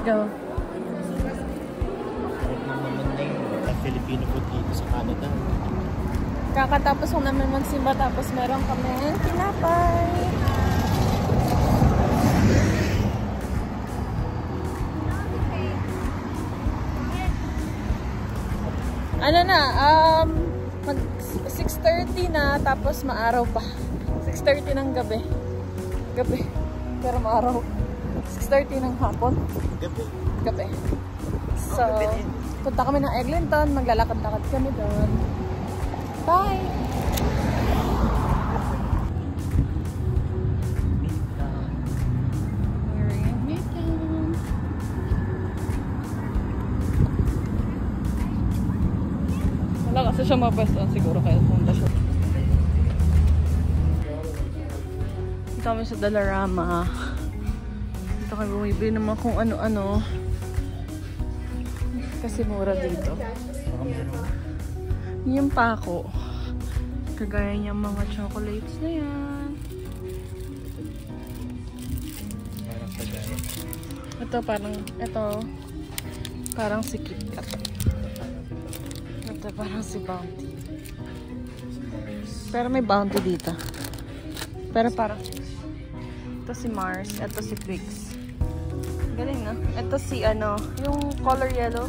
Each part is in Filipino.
go. Filipino food dito sa Canada. Kakatapos ko namin magsimba tapos meron kami tinapay. Ano na, mag 6:30 na tapos maaraw pa. 6:30 ng gabi. Gabi. Pero maaraw. 6:30 ng hapon. Gabi. Gabi. So, punta kami ng Eglinton. Maglalakad-lakad kami doon. Bye! Wala kasi siya mapwestuhan siguro kaya punta siya. Dito kami sa Dollarama. Dito kami bumibili naman kung ano-ano. Kasi mura dito. Yung pako. Kagaya niyang mga chocolates na yan. Ito parang si KitKat. Ito parang si Bounty. Pero may Bounty dito. Pero parang ito si Mars, ito si Twix. Galing na. Ito si yung color yellow,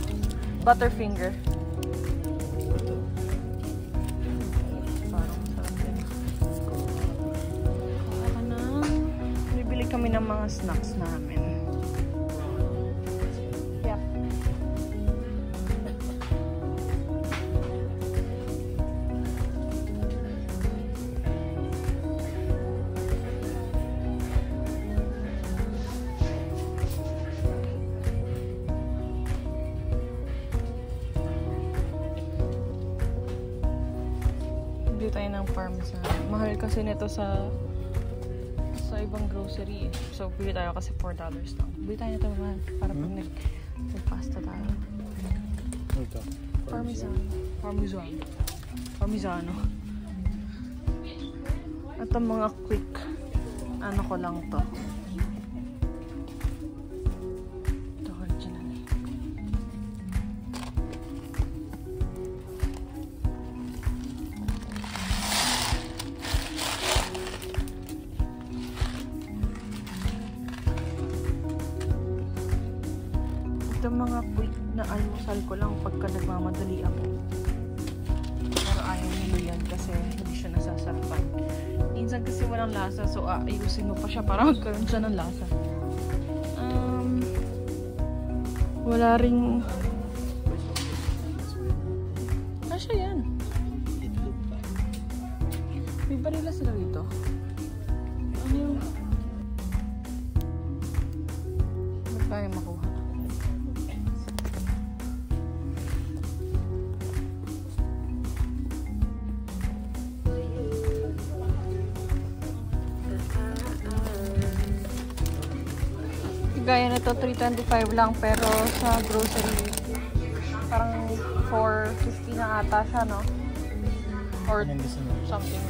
Butterfinger. Parang sarap din. Kaya na, bibili kami ng mga snacks namin. Yep. Bili tayo ng parmesan. Mahal kasi nito sa ibang grocery. So, bili tayo kasi $4 lang. Bili tayo nito naman para pag nag-pasta tayo. Ito. Parmesano. Ito mga quick. Ano ko lang to. Ito original. Ito mga quick na almusal ko lang pagka nagmamadali ako. Pero ayaw nilo yan kasi hindi siya nasasarapan. Minsan kasi walang lasa, so ayusin mo pa siya para magkaroon siya ng lasa. Wala ring... Siya yan. May barila sila dito. Ano yung... Ba't tayo makuha? Gaya nito, $3.25 lang, pero sa grocery parang $4.50 na ata siya, no? Or something.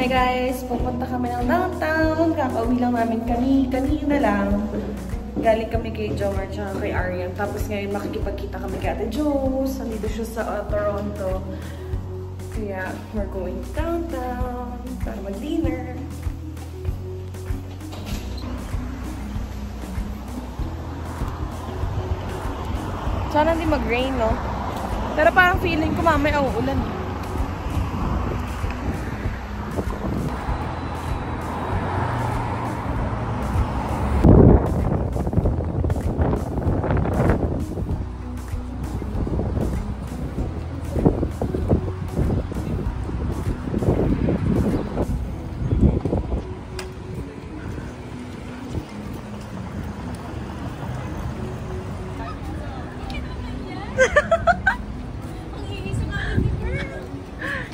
Hi guys! Pupunta kami ng downtown. Kakauwi lang namin kanina lang. Galing kami kay George at kay Arian. Tapos ngayon makikipagkita kami kay Ate Jules. Nandito siya sa Toronto. Kaya we're going downtown para mag-dinner. Sana hindi mag-rain, no? Pero parang feeling ko mamaya uulan.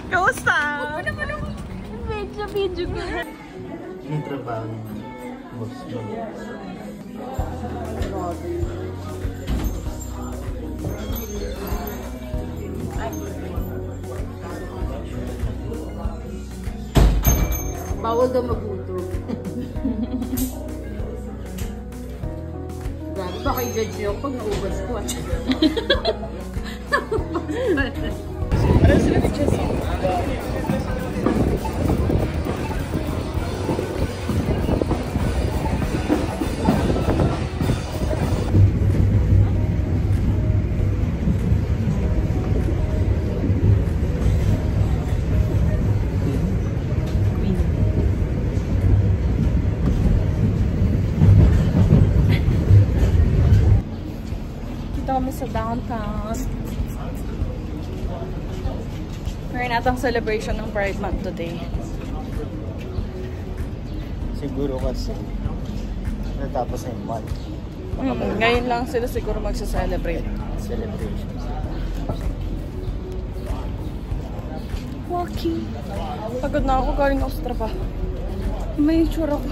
Kamusta? Huwag mo naman ako video ko. Yung trabaho ng boss mo. Bawal daw magluto. Grabe, baka i-judge niyo pag naubas ko. Ano sila ni Jessie? Kami sa downtown. Meron natang celebration ng Pride Month today. Siguro kasi natapos na yung month. Ngayon lang sila siguro magsa-celebrate. Celebration. Walking. Pagod na ako, galing ako sa trabaho. May itsura ko.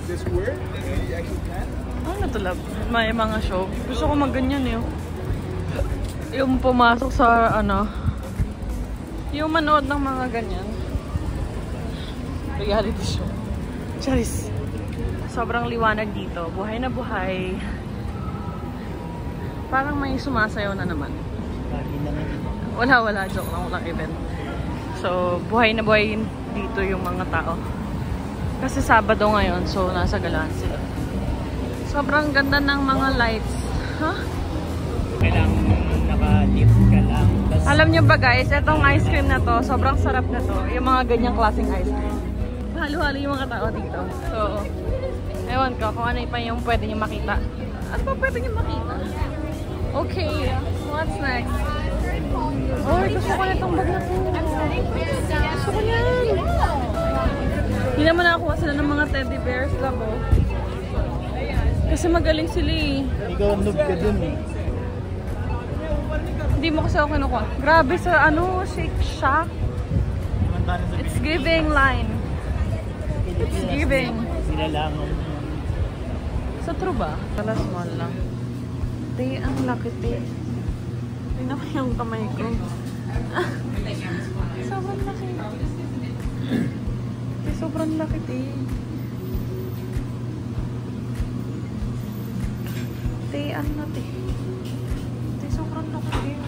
This word that we actually can. Ano to, love? May mga show. Gusto ko magganyan eh. Yung pumasok sa ano, yung manood ng mga ganyan. Reality show. Charis. Sobrang liwanag dito. Buhay na buhay. Parang may sumasayaw na naman. Wala. Joke lang. Walang event. So, buhay na buhay dito yung mga tao. Kasi Sabado ngayon, so nasa galaan sila. Sobrang ganda ng mga lights. Huh? Kailangan naka-lift ka lang. Alam nyo ba guys, itong ice cream na to, sobrang sarap na to. Yung mga ganyang klaseng ice cream. Halo-halo yung mga tao dito. So, ewan ko kung ano pa yung pwede nyo makita. Ano pa pwede nyo makita? Okay, what's next? Oh, gusto ko na itong bag na to. Gusto ko yan. Hindi naman nakakuha sila ng mga teddy bears lang, oh. Kasi magaling sila eh. Ikaw ang noob ka dun eh. Hindi mo kasi ako kinukuha. Grabe sa ano, Shake Shack. It's giving line. It's giving. Sinalangan. Sa true ba? Kala small lang. Te, ang laki te. Tingnan mo yung kamay ko. Sobrang laki. Sobrang laki eh. Tean na te. Sobrang laki eh.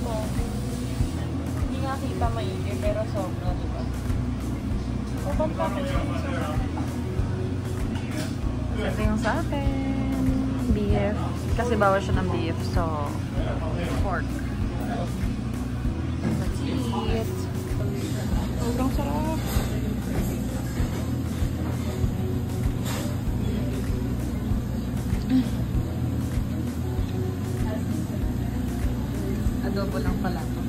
mo. Hindi nga kita maigi, pero sobra, diba? Upang pa kayo. Ito yung sa akin. Beef. Kasi bawal siya ng beef, so pork. That's it. Sobrang sarap. Adobo lang pala to.